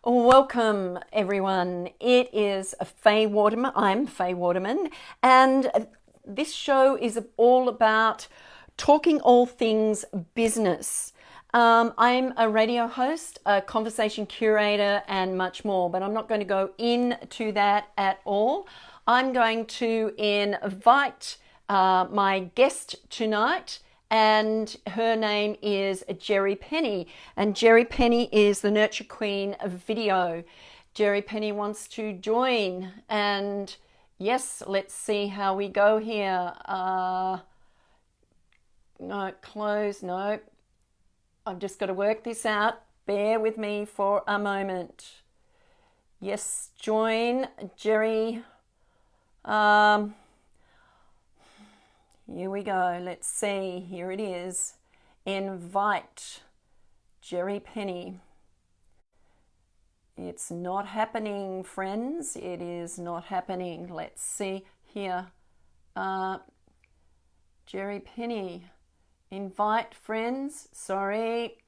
Welcome, everyone. It is Faye Waterman. I'm Faye Waterman, and this show is all about talking all things business. I'm a radio host, a conversation curator, and much more, but I'm not going to go into that at all. I'm going to invite my guest tonight, and her name is Jerry Penny. And Jerry Penny is the Nurture Queen of video. Jerry Penny wants to join, and yes, let's see how we go here. No, close, no. I've just got to work this out. Bear with me for a moment. Yes, join, Jerry. Here we go. Let's see. Here it is. Invite Jerry Penny. It's not happening, friends. It is not happening. Let's see here. Jerry Penny. Invite friends. Sorry.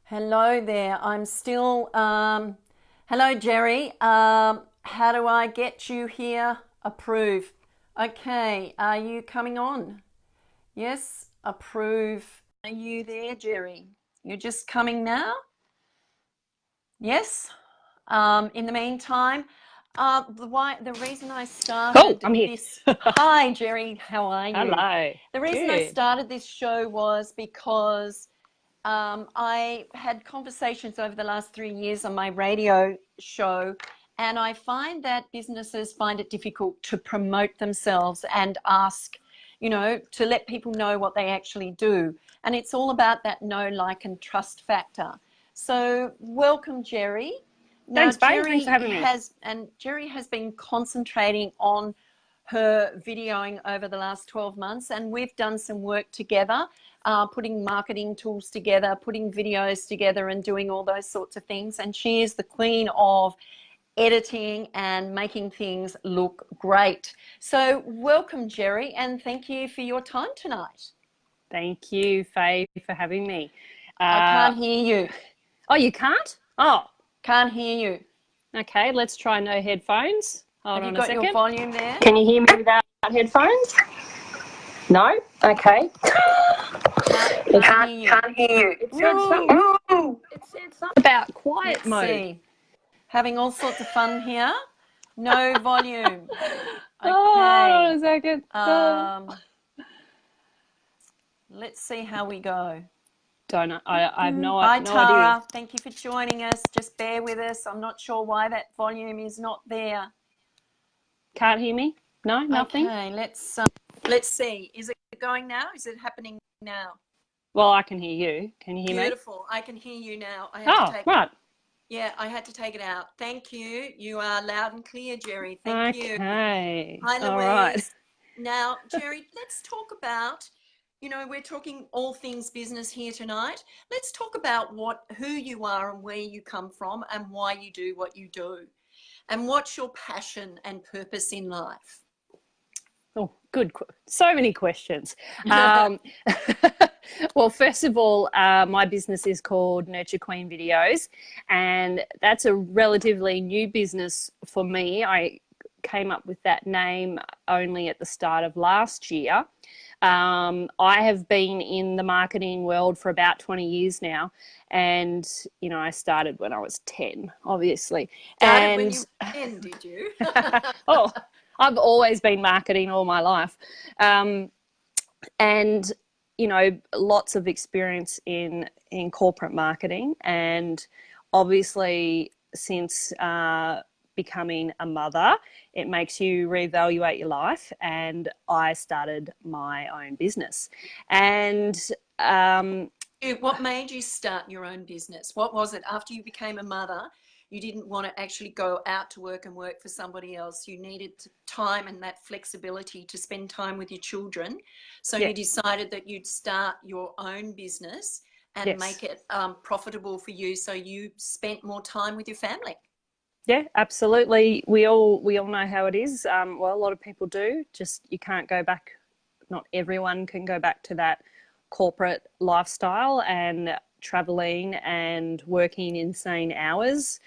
Hello there. I'm still. Hello, Jerry. How do I get you here? Approve. Okay, are you coming on? Yes, approve. Are you there, Jerry? You're just coming now? Yes. In the meantime, the reason I started I'm here. this. Hi, Jerry. How are you? Hello. The reason I Good. started this show was because I had conversations over the last 3 years on my radio show, and I find that businesses find it difficult to promote themselves and ask, to let people know what they actually do. And it's all about that know, like, and trust factor. So welcome, Jerry. Now, Thanks, babe. Thanks for having me. Jerry has been concentrating on her videoing over the last 12 months, and we've done some work together, putting marketing tools together, putting videos together, and doing all those sorts of things. And she is the queen of editing and making things look great. So welcome, Jerry, and thank you for your time tonight. Thank you, Faye, for having me. I can't hear you. Oh, you can't? Oh, Can't hear you. okay. Let's try no headphones. Hold on a second. Have you got your volume there? Can you hear me without headphones? No? Okay. Can't hear you. It said something about quiet Let's mode. see. Having all sorts of fun here. No volume. Okay. Oh, a second. Let's see how we go. Don't know. I have no Hi, Tara. idea. Thank you for joining us. Just bear with us. I'm not sure why that volume is not there. Can't hear me? No, nothing? Okay, let's see. Is it going now? Is it happening now? Well, I can hear you. Can you hear me? Beautiful. I can hear you now. I had to take right. Yeah, I had to take it out. Thank you. You are loud and clear, Jerry. Thank you. Okay. Hi, Louise. All right. Now, Jerry, let's talk about, we're talking all things business here tonight. Let's talk about who you are and where you come from and why you do what you do. And what's your passion and purpose in life? Oh, good. So many questions. Well, first of all, my business is called Nurture Queen Videos, and that's a relatively new business for me. I came up with that name only at the start of last year. I have been in the marketing world for about 20 years now, and I started when I was 10, obviously. Started when you were 10, did you? Oh, I've always been marketing all my life. And lots of experience in corporate marketing, and obviously since becoming a mother, it makes you reevaluate your life, and I started my own business. And what made you start your own business? What was it after you became a mother? You didn't want to actually go out to work and work for somebody else. You needed time and that flexibility to spend time with your children. So you decided that you'd start your own business and make it profitable for you, so you spent more time with your family. Yeah, absolutely. We all know how it is. Well, a lot of people do. Just you can't go back. Not everyone can go back to that corporate lifestyle and traveling and working insane hours.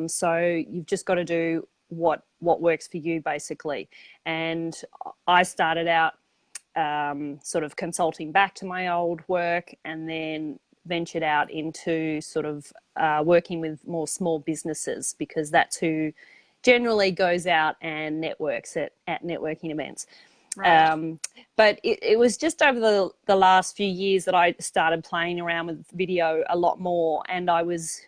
So you've just got to do what works for you, basically. And I started out sort of consulting back to my old work, and then ventured out into sort of working with more small businesses, because that's who generally goes out and networks at networking events. Right. But it was just over the last few years that I started playing around with video a lot more, and I was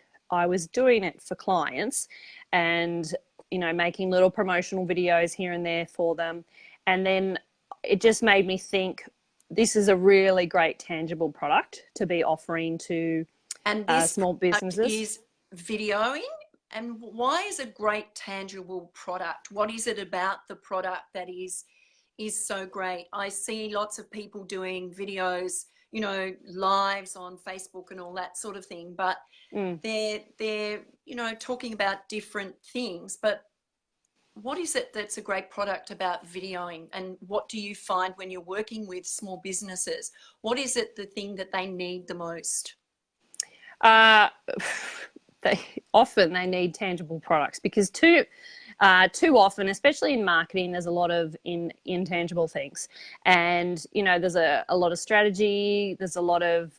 doing it for clients, and making little promotional videos here and there for them. And then it just made me think, this is a really great tangible product to be offering to And this small product businesses. is videoing. And why is a great tangible product? What is it about the product that is so great? I see lots of people doing videos, lives on Facebook and all that sort of thing, but they're talking about different things. But what is it that's a great product about videoing, and what do you find when you're working with small businesses? What is it, the thing that they need the most? Uh, they need tangible products, because too often, especially in marketing, there's a lot of intangible things, and there's a lot of strategy, there's a lot of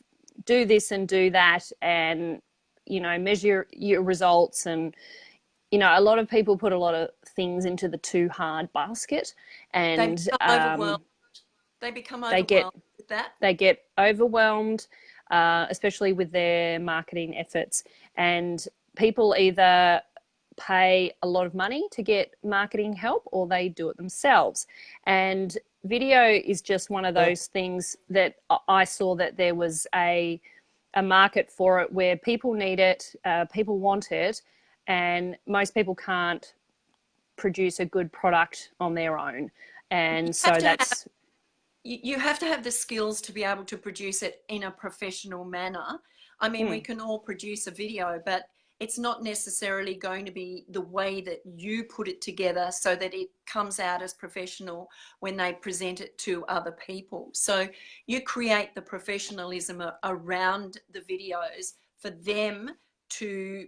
do this and do that, and measure your results, and a lot of people put a lot of things into the too hard basket, They and become overwhelmed. They become they get overwhelmed with that. they get overwhelmed, especially with their marketing efforts. And people either pay a lot of money to get marketing help, or they do it themselves. And video is just one of those things that I saw that there was a market for it, where people need it, people want it, and most people can't produce a good product on their own. And so that's... You have to have the skills to be able to produce it in a professional manner. I mean, we can all produce a video, but it's not necessarily going to be the way that you put it together so that it comes out as professional when they present it to other people. So you create the professionalism around the videos for them to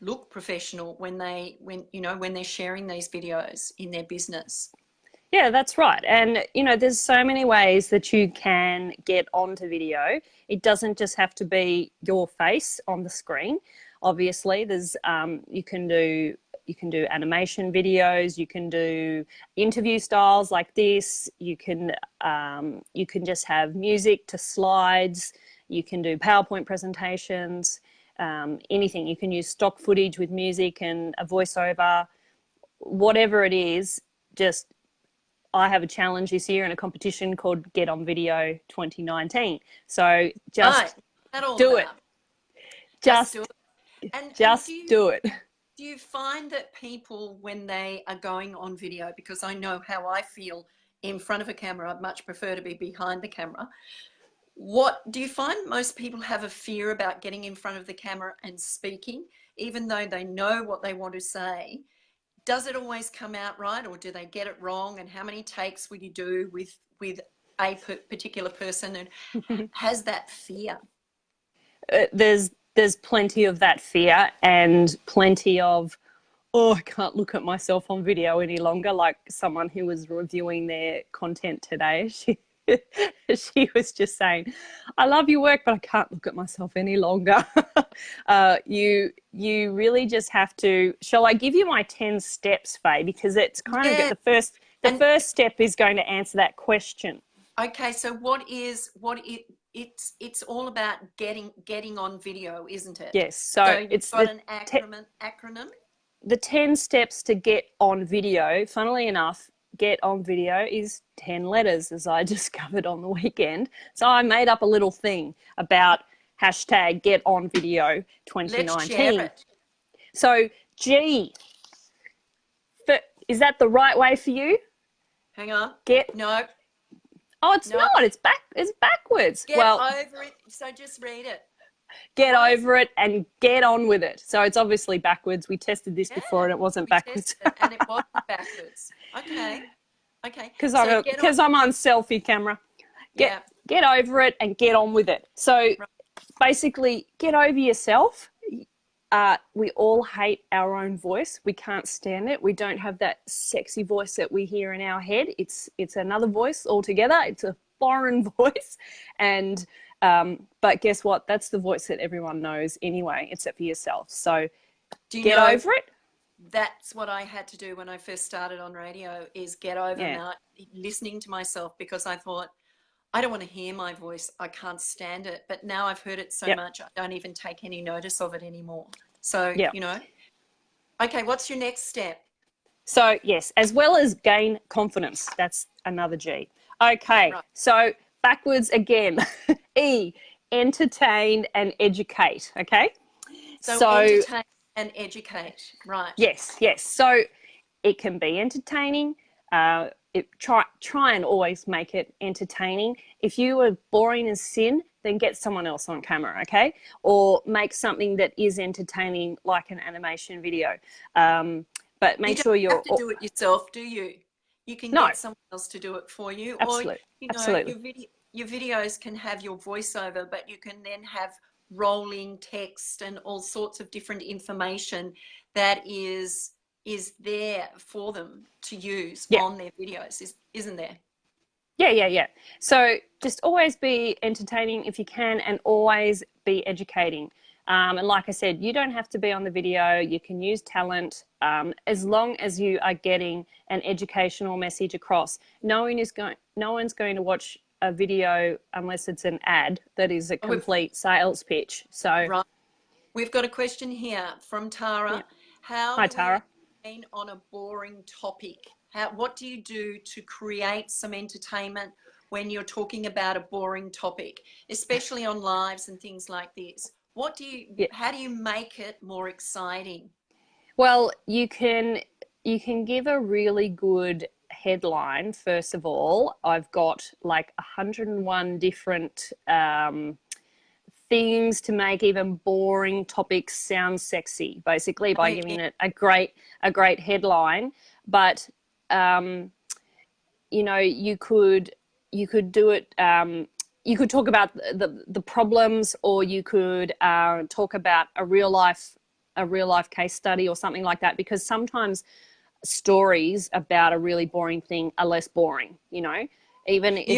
look professional when they're sharing these videos in their business. Yeah, that's right. And, there's so many ways that you can get onto video. It doesn't just have to be your face on the screen. Obviously, there's you can do animation videos, you can do interview styles like this, you can just have music to slides, you can do PowerPoint presentations, anything. You can use stock footage with music and a voiceover, whatever it is. Just, I have a challenge this year in a competition called Get On Video 2019. So just do it. Just do it. And do it. Do you find that people, when they are going on video, because I know how I feel in front of a camera, I'd much prefer to be behind the camera. What do you find most people have a fear about getting in front of the camera and speaking, even though they know what they want to say? Does it always come out right, or do they get it wrong? And how many takes would you do with a particular person, and has that fear? There's plenty of that fear, and plenty of, I can't look at myself on video any longer. Like someone who was reviewing their content today, she was just saying, I love your work, but I can't look at myself any longer. You really just have to... Shall I give you my 10 steps, Faye? Because it's kind of the first step is going to answer that question. Okay, so it's all about getting on video, isn't it? Yes. So it's got an acronym. The 10 steps to get on video, funnily enough, get on video is 10 letters, as I discovered on the weekend. So I made up a little thing about hashtag get on video 2019. Let's share it. So G, is that the right way for you? Hang on. No. Oh, it's not. It's backwards. Get over it. So just read it. Get over it and get on with it. So it's obviously backwards. We tested this before and it wasn't backwards. And it wasn't backwards. Okay. Because I'm on selfie camera. get over it and get on with it. So Right. basically, get over yourself. We all hate our own voice. We can't stand it. We don't have that sexy voice that we hear in our head. It's another voice altogether. It's a foreign voice. And but guess what? That's the voice that everyone knows anyway, except for yourself. So get over it. That's what I had to do when I first started on radio, is get over Yeah. listening to myself, because I thought, I don't want to hear my voice. I can't stand it. But now I've heard it so Yep. much, I don't even take any notice of it anymore. So, Yeah. okay, what's your next step? So yes, as well as gain confidence. That's another G. Okay. Right. So backwards again. E, entertain and educate. Okay. So entertain and educate. Right. Yes. So it can be entertaining. Try and always make it entertaining. If you are boring as sin, then get someone else on camera, okay? Or make something that is entertaining, like an animation video. But make sure You you're... don't have to do it yourself, do you? You can No, get someone else to do it for you. Or, absolutely. your videos can have your voiceover, but you can then have rolling text and all sorts of different information that is there for them to use Yeah. on their videos, isn't there? Yeah. So just always be entertaining if you can, and always be educating. And like I said, you don't have to be on the video. You can use talent, as long as you are getting an educational message across. No one's going to watch a video unless it's an ad that is a complete sales pitch. So Right. We've got a question here from Tara. yeah. How Hi, do we Tara. entertain on a boring topic? What do you do to create some entertainment when you're talking about a boring topic, especially on lives and things like this? Yeah. How do you make it more exciting? Well, you can give a really good headline. First of all, I've got like 101 different things to make even boring topics sound sexy, basically, by giving it a great headline. But you could do it. You could talk about the problems, or you could talk about a real life case study or something like that, because sometimes stories about a really boring thing are less boring, even if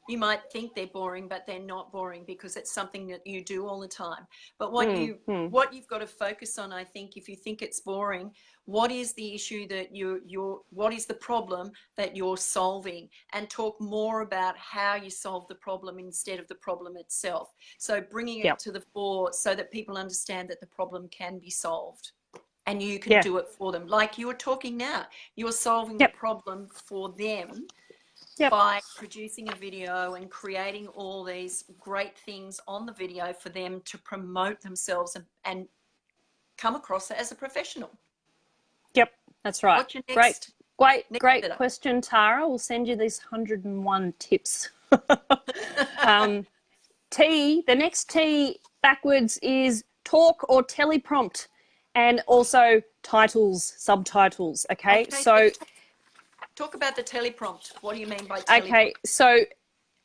You might think they're boring, but they're not boring, because it's something that you do all the time. But what you've got to focus on, I think, if you think it's boring, what is the issue that what is the problem that you're solving, and talk more about how you solve the problem instead of the problem itself. So bringing it to the fore so that people understand that the problem can be solved. And you can do it for them. Like you were talking now, you're solving the problem for them by producing a video and creating all these great things on the video for them to promote themselves and come across as a professional. Yep, that's right. What's your next? Great question, Tara. We'll send you these 101 tips. T, the next T backwards is talk or teleprompt. And also titles, subtitles, okay? So talk about the teleprompt. What do you mean by teleprompt? Okay, so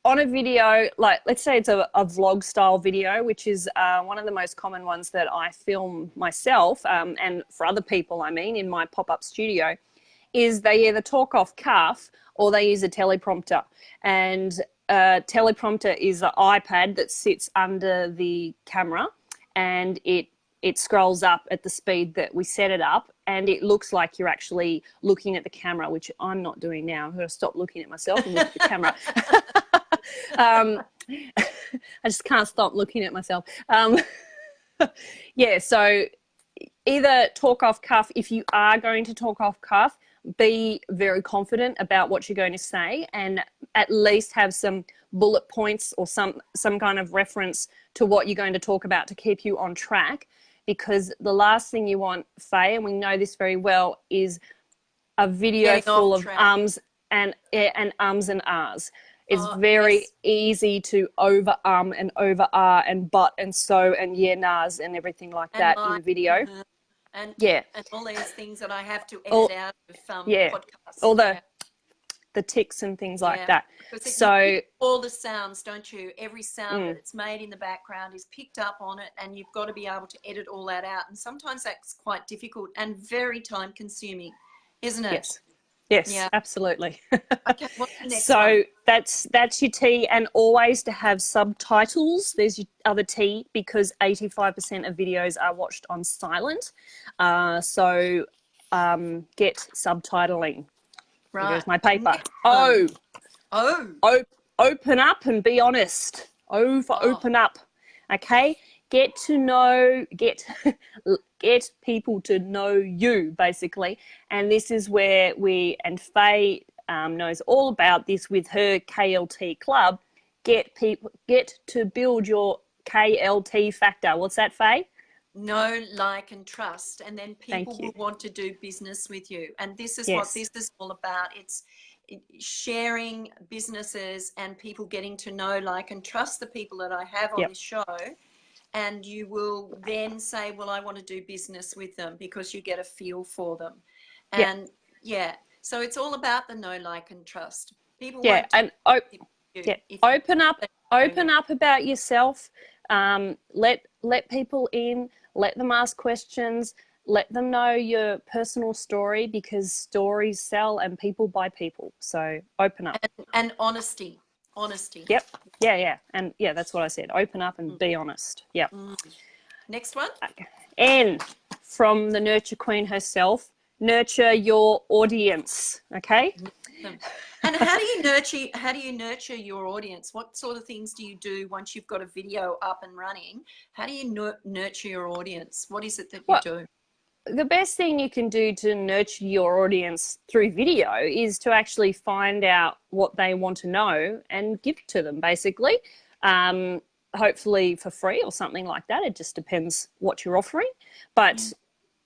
on a video, like let's say it's a vlog style video, which is one of the most common ones that I film myself, and for other people, I mean, in my pop-up studio, is they either talk off cuff or they use a teleprompter. And a teleprompter is an iPad that sits under the camera, and it scrolls up at the speed that we set it up, and it looks like you're actually looking at the camera, which I'm not doing now. I'm going to stop looking at myself and look at the camera. I just can't stop looking at myself. So either talk off cuff. If you are going to talk off cuff, be very confident about what you're going to say, and at least have some bullet points or some kind of reference to what you're going to talk about to keep you on track. Because the last thing you want, Faye, and we know this very well, is a video full of ums and ums and ahs. It's very easy to over and over and but and so and yeah, nahs and everything like that in video. And all these things that I have to edit out of podcasts. the ticks and things like Yeah, that. because you So pick all the sounds, don't you? Every sound that it's made in the background is picked up on it, and you've got to be able to edit all that out. And sometimes that's quite difficult and very time consuming, isn't it? yes, yes, Yeah. absolutely. Okay, what's the next one? So that's your T, and always to have subtitles. There's your other T, because 85% of videos are watched on silent. So get subtitling. There Right. goes my paper. Next one. Oh, Open up and be honest. O for oh, open up. Okay? Get to know, get people to know you, basically. And this is where and Faye knows all about this with her KLT club. Get to build your KLT factor. What's that, Faye? know, like, and trust, and then people Thank you. will want to do business with you. And this is what Yes. this is all about. It's sharing businesses and people getting to know, like, and trust the people that I have on Yep. this show. And you will then say, well, I want to do business with them, because you get a feel for them. Yep. And yeah, so it's all about the know, like, and trust. People Yeah. won't do And you yeah, if open up, you about yourself. Let people in. Let them ask questions. Let them know your personal story, because stories sell and people buy people. So open up. and honesty, honesty. Yep. Yeah. And yeah, that's what I said. Open up and be honest. Yep. Next one. N, from the Nurture Queen herself, nurture your audience. Okay. And how do you nurture your audience? What sort of things do you do once you've got a video up and running? How do you nurture your audience? What is it that you Well, do? the best thing you can do to nurture your audience through video is to actually find out what they want to know and give it to them, basically. Hopefully for free or something like that. It just depends what you're offering. But,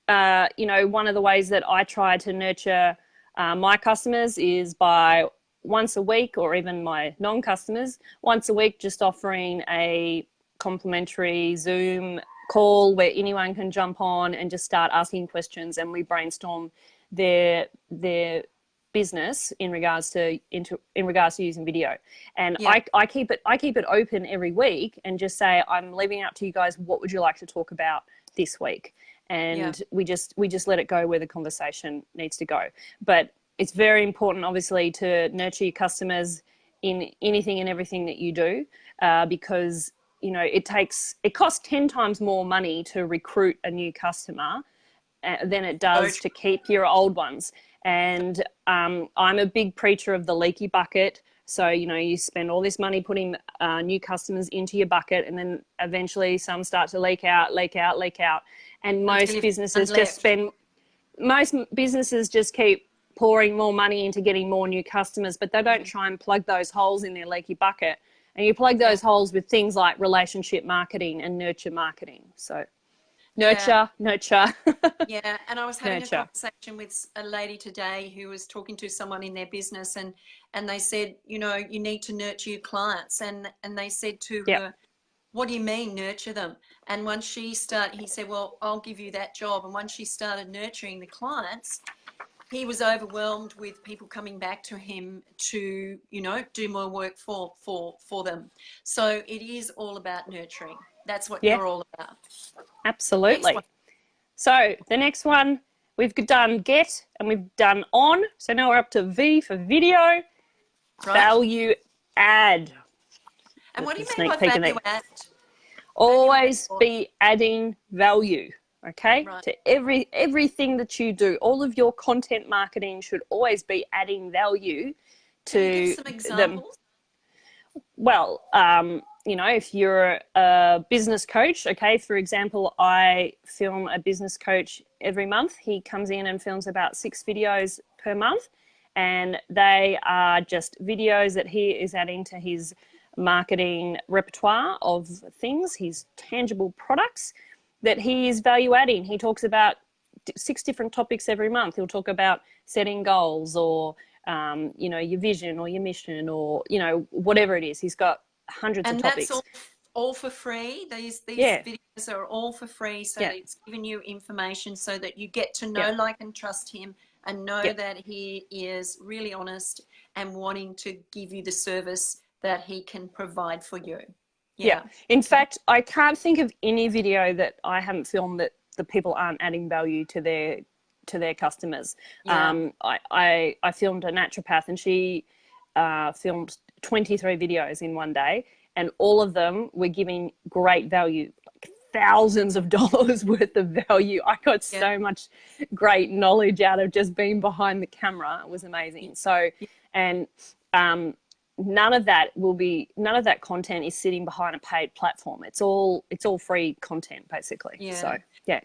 one of the ways that I try to nurture my customers is by once a week, or even my non-customers, once a week, just offering a complimentary Zoom call where anyone can jump on and just start asking questions, and we brainstorm their business in regards to using video. And Yeah. I keep it open every week and just say, I'm leaving it up to you guys, what would you like to talk about this week? And we just let it go where the conversation needs to go. But it's very important, obviously, to nurture your customers in anything and everything that you do, because it costs 10 times more money to recruit a new customer than it does to keep your old ones. And I'm a big preacher of the leaky bucket. So, you spend all this money putting new customers into your bucket, and then eventually some start to leak out. And most businesses just keep pouring more money into getting more new customers, but they don't try and plug those holes in their leaky bucket. And you plug those holes with things like relationship marketing and nurture marketing. So nurture. Yeah, and I was having a Nurture. conversation with a lady today who was talking to someone in their business, and they said, you need to nurture your clients, and they said to Yep. her, what do you mean nurture them? And once he said, well, I'll give you that job. And once she started nurturing the clients, he was overwhelmed with people coming back to him to, do more work for them. So it is all about nurturing. That's what Yeah, you're all about. absolutely. So the next one, we've done get and we've done on. So now we're up to V for video. Right? Value add. And what do you mean Sneak by peek in value there. add? Always be adding value, okay? Right. To everything that you do. All of your content marketing should always be adding value to Can you give some them. examples? Well, if you're a business coach, okay, for example, I film a business coach every month. He comes in and films about 6 videos per month, and they are just videos that he is adding to his marketing repertoire of things, his tangible products that he is value adding. He talks about 6 different topics every month. He'll talk about setting goals, or your vision or your mission, or whatever it is. He's got hundreds of topics. And that's all for free. These videos are all for free, so that it's giving you information so that you get to know, like, and trust him, and know that he is really honest and wanting to give you the service that he can provide for you. Yeah. Yeah. In fact, I can't think of any video that I haven't filmed that the people aren't adding value to their customers. Yeah. I filmed a naturopath, and she filmed 23 videos in one day, and all of them were giving great value, like thousands of dollars worth of value. I got so much great knowledge out of just being behind the camera. It was amazing. So, and none of that content is sitting behind a paid platform. It's all free content, basically. Yeah. So yeah.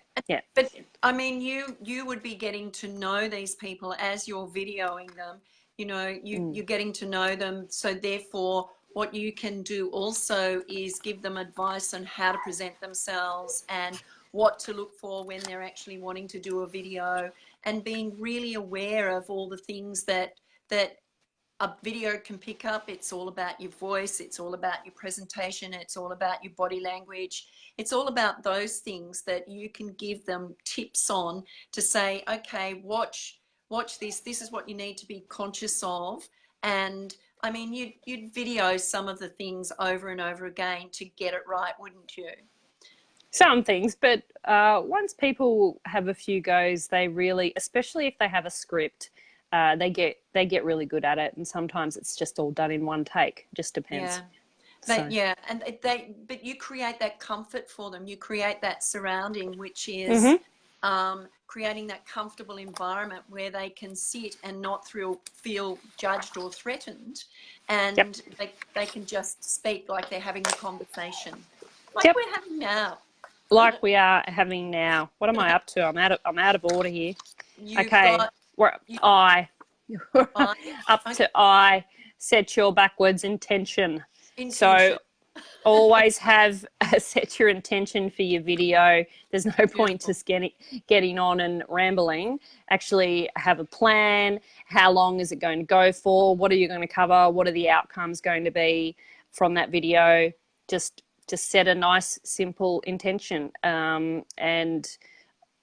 But I mean, you would be getting to know these people as you're videoing them. You know, you're getting to know them. So therefore, what you can do also is give them advice on how to present themselves and what to look for when they're actually wanting to do a video, and being really aware of all the things that a video can pick up. It's all about your voice, it's all about your presentation, it's all about your body language. It's all about those things that you can give them tips on, to say, okay, watch this. This is what you need to be conscious of. And I mean, you'd video some of the things over and over again to get it right, wouldn't you? Some things, but once people have a few goes, they really, especially if they have a script, they get really good at it. And sometimes it's just all done in one take. Just depends. Yeah. So. But you create that comfort for them. You create that surrounding, which is creating that comfortable environment where they can sit and not feel judged or threatened, and they can just speak like they're having a conversation, like we're having now. Like we are having now. What am I up to? I'm out of order here. Up to I. Set your backwards intention. So always have set your intention for your video. There's no point just getting on and rambling. Actually have a plan. How long is it going to go for? What are you going to cover? What are the outcomes going to be from that video? Just set a nice, simple intention, and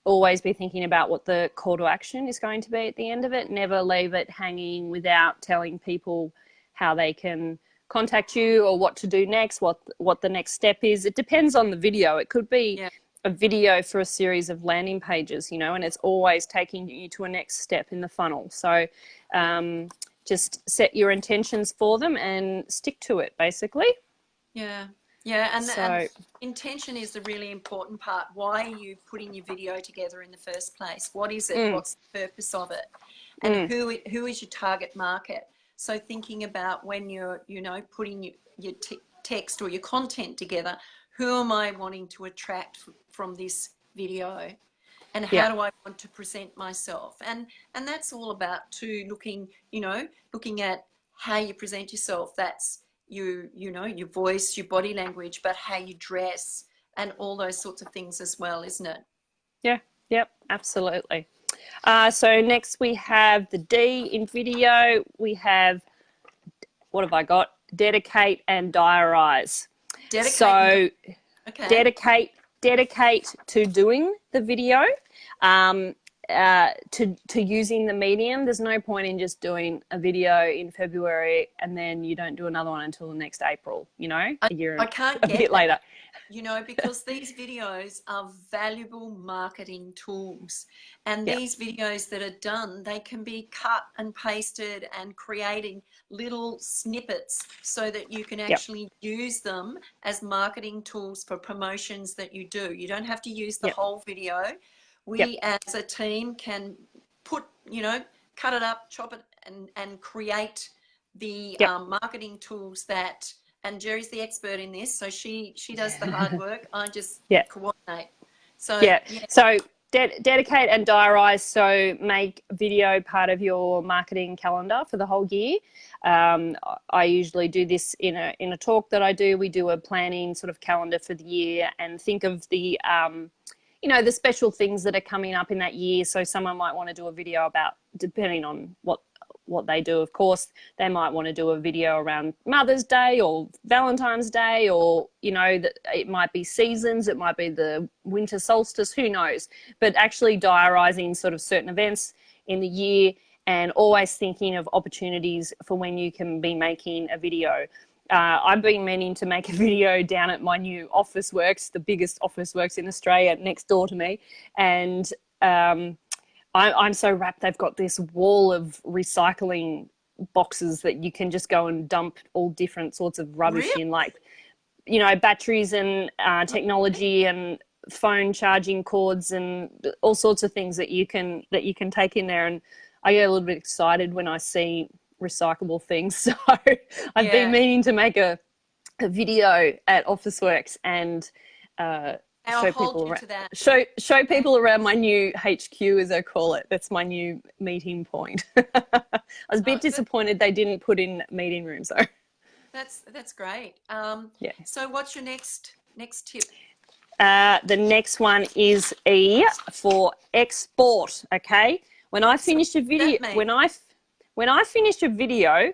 always be thinking about what the call to action is going to be at the end of it. Never leave it hanging without telling people how they can contact you or what to do next, what the next step is. It depends on the video. It could be a video for a series of landing pages, and it's always taking you to a next step in the funnel. So just set your intentions for them and stick to it, basically. Yeah. And intention is the really important part. Why are you putting your video together in the first place? What is it? What's the purpose of it? And who is your target market? So thinking about when you're, putting your text or your content together, who am I wanting to attract from this video? And how do I want to present myself? And that's all about looking at how you present yourself. That's your voice, your body language, but how you dress and all those sorts of things as well, isn't it? Yeah. Yep. Absolutely. So next we have the D in video. We have, what have I got? Dedicate and diarize. Dedicate to doing the video, to using the medium. There's no point in just doing a video in February and then you don't do another one until the next April, a year, a bit later. Because these videos are valuable marketing tools, and these videos that are done, they can be cut and pasted and creating little snippets so that you can actually use them as marketing tools for promotions that you do. You don't have to use the whole video. We as a team can cut it up, chop it, and create the marketing tools that. And Jerry's the expert in this, so she does the hard work. I just coordinate. So so dedicate and diarize. So make video part of your marketing calendar for the whole year. I usually do this in a talk that I do. We do a planning sort of calendar for the year and think of the the special things that are coming up in that year. So someone might want to do a video about, depending on what they do, of course, they might want to do a video around Mother's Day or Valentine's Day, or, that it might be seasons, it might be the winter solstice, who knows. But actually diarising sort of certain events in the year and always thinking of opportunities for when you can be making a video. I've been meaning to make a video down at my new office works, the biggest office works in Australia, next door to me. And I'm so wrapped. They've got this wall of recycling boxes that you can just go and dump all different sorts of rubbish Really? in, like, you know, batteries and technology and phone charging cords and all sorts of things that you can take in there. And I get a little bit excited when I see recyclable things. So I've been meaning to make a video at Officeworks and I'll show hold people you around, to that. show people around my new HQ, as I call it. That's my new meeting point. I was a bit disappointed they didn't put in meeting rooms though. That's great. Yeah. So what's your next tip? The next one is E for export. Okay. When I finish a video, when I finish a video,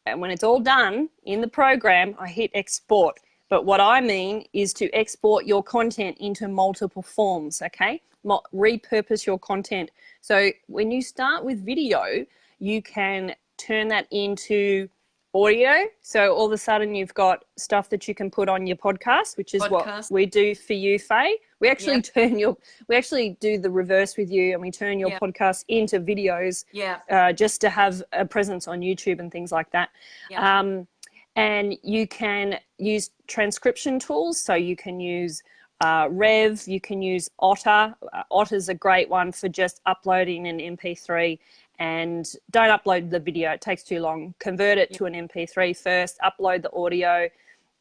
and when it's all done in the program, I hit export. But what I mean is to export your content into multiple forms, okay? Repurpose your content. So when you start with video, you can turn that into audio. So all of a sudden you've got stuff that you can put on your podcast, which is what we do for you, Faye. We actually we actually do the reverse with you, and we turn your podcast into videos just to have a presence on YouTube and things like that. And you can use transcription tools. So you can use Rev, you can use Otter. Otter's a great one for just uploading an MP3, and don't upload the video. It takes too long. Convert it to an MP3 first, upload the audio,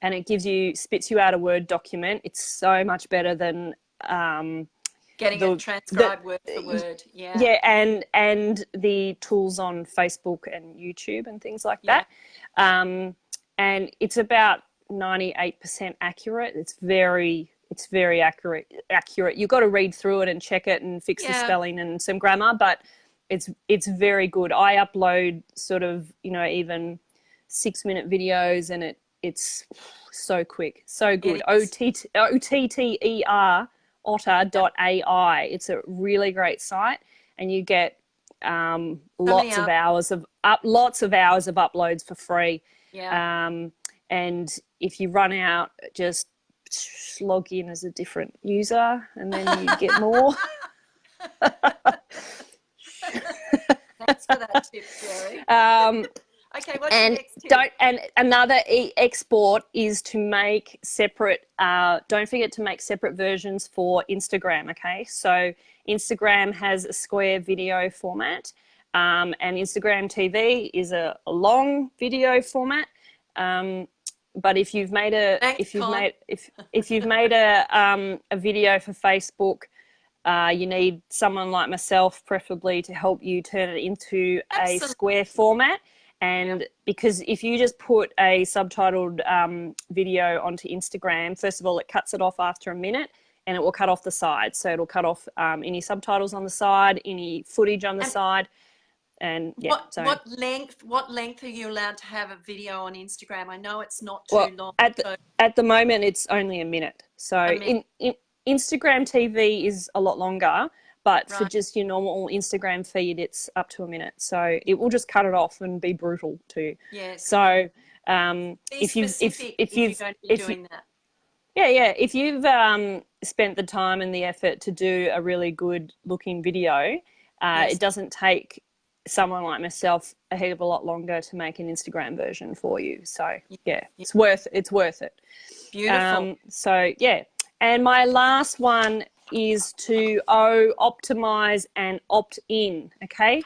and it spits you out a Word document. It's so much better than getting it transcribed word for word. Yeah, and the tools on Facebook and YouTube and things like that. And it's about 98% accurate. It's very accurate. You've got to read through it and check it and fix the spelling and some grammar, but it's very good. I upload sort of, you know, even 6-minute videos, and it's so quick, so good. OTTER otter.ai. It's a really great site, and you get lots of hours of uploads for free. And if you run out, just log in as a different user, and then you get more. Thanks for that tip, Jerry. Okay, what's your next tip? And another export is to make separate, don't forget to make separate versions for Instagram, okay? So Instagram has a square video format, and Instagram TV is a long video format. But if you've made a video for Facebook, you need someone like myself, preferably, to help you turn it into a square format. And because if you just put a subtitled video onto Instagram, first of all, it cuts it off after a minute, and it will cut off the sides. So it'll cut off any subtitles on the side, any footage on the side. And what length are you allowed to have a video on Instagram? I know it's not too long. At the moment, it's only a minute. So in Instagram TV is a lot longer, but for just your normal Instagram feed, it's up to a minute. So it will just cut it off and be brutal too. Yes. So if you're doing that. If you've spent the time and the effort to do a really good looking video, it doesn't take someone like myself a heck of a lot longer to make an Instagram version for you. So it's worth it. Beautiful. And my last one is to optimize and opt in. Okay.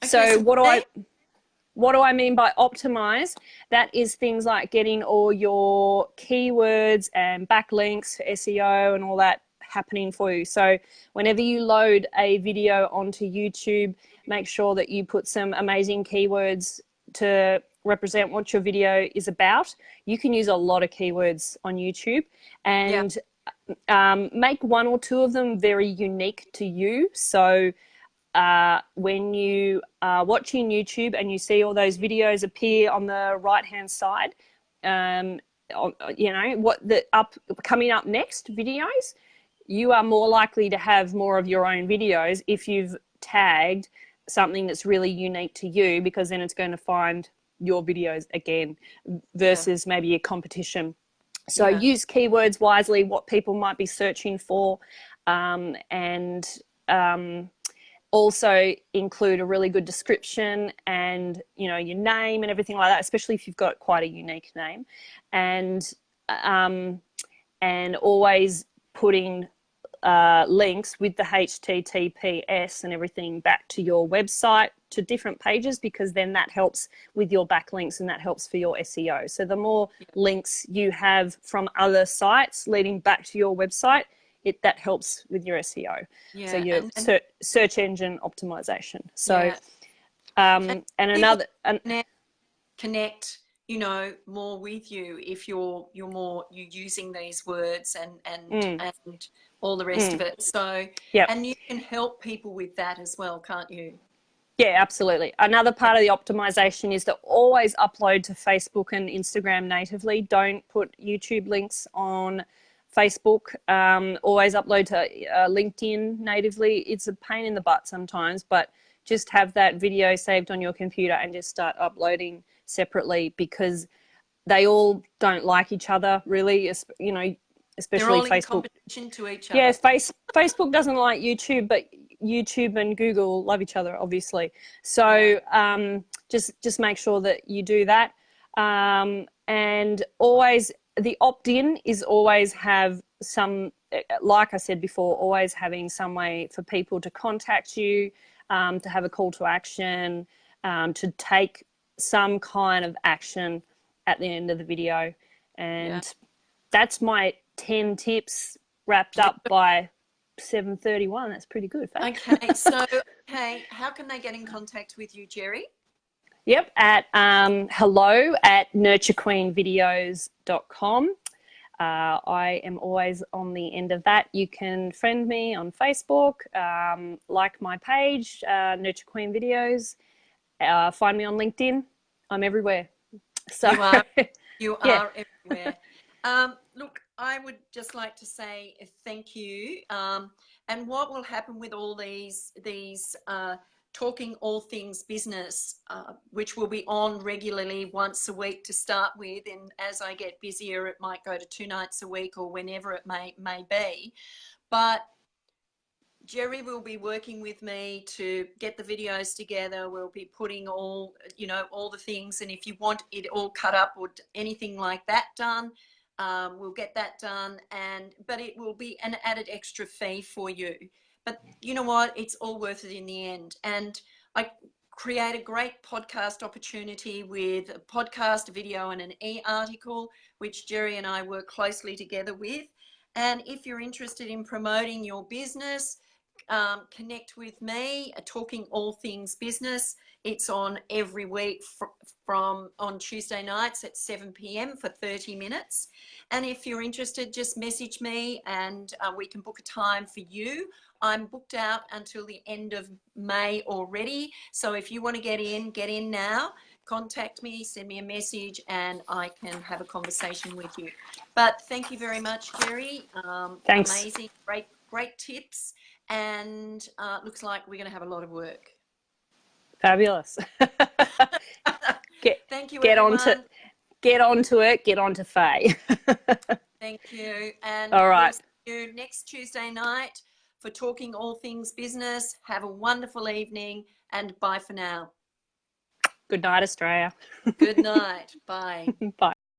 So what do I mean by optimize? That is things like getting all your keywords and backlinks for SEO and all that happening for you. So whenever you load a video onto YouTube, make sure that you put some amazing keywords to represent what your video is about. You can use a lot of keywords on YouTube, and make one or two of them very unique to you. So when you are watching YouTube and you see all those videos appear on the right-hand side, you know, coming up next videos, you are more likely to have more of your own videos if you've tagged something that's really unique to you, because then it's going to find your videos again versus maybe a competition. So use keywords wisely, what people might be searching for, and also include a really good description and, you know, your name and everything like that, especially if you've got quite a unique name. And always putting links with the HTTPS and everything back to your website, to different pages, because then that helps with your backlinks and that helps for your SEO. So the more links you have from other sites leading back to your website, that helps with your SEO. So your search engine optimization. So and another connect, you know, more with you if you're using these words and all the rest of it. So and you can help people with that as well, can't you? Yeah, absolutely. Another part of the optimization is to always upload to Facebook and Instagram natively. Don't put YouTube links on Facebook. Always upload to LinkedIn natively. It's a pain in the butt sometimes, but just have that video saved on your computer and just start uploading separately, because they all don't like each other, really, you know, especially they're all Facebook. In competition to each other. Yeah, Facebook doesn't like YouTube, but YouTube and Google love each other, obviously. So just make sure that you do that. And always, the opt-in is always have some, like I said before, always having some way for people to contact you, to have a call to action, to take some kind of action at the end of the video. And that's my 10 tips wrapped up by 7:31. That's pretty good. Okay, so how can they get in contact with you, Jerry? Yep, at hello@nurturequeenvideos.com. I am always on the end of that. You can friend me on Facebook, like my page, Nurture Queen Videos. Find me on LinkedIn. I'm everywhere. So you are everywhere. Look, I would just like to say thank you. And what will happen with all these talking all things business, which will be on regularly once a week to start with, and as I get busier, it might go to 2 nights a week or whenever it may be. But Jerry will be working with me to get the videos together. We'll be putting all, you know, all the things, and if you want it all cut up or anything like that done, we'll get that done. But it will be an added extra fee for you. But you know what? It's all worth it in the end. And I create a great podcast opportunity with a podcast, a video, and an e-article, which Jerry and I work closely together with. And if you're interested in promoting your business, connect with me, Talking All Things Business. It's on every week from on Tuesday nights at 7 p.m. for 30 minutes. And if you're interested, just message me and we can book a time for you. I'm booked out until the end of May already. So if you want to get in now. Contact me, send me a message, and I can have a conversation with you. But thank you very much, Jerry. Thanks. Amazing, great tips. And looks like we're going to have a lot of work. Fabulous. Thank you, get everyone. Get onto Faye. Thank you. And all right. We'll see you next Tuesday night for Talking All Things Business. Have a wonderful evening, and bye for now. Good night, Australia. Good night. Bye. Bye.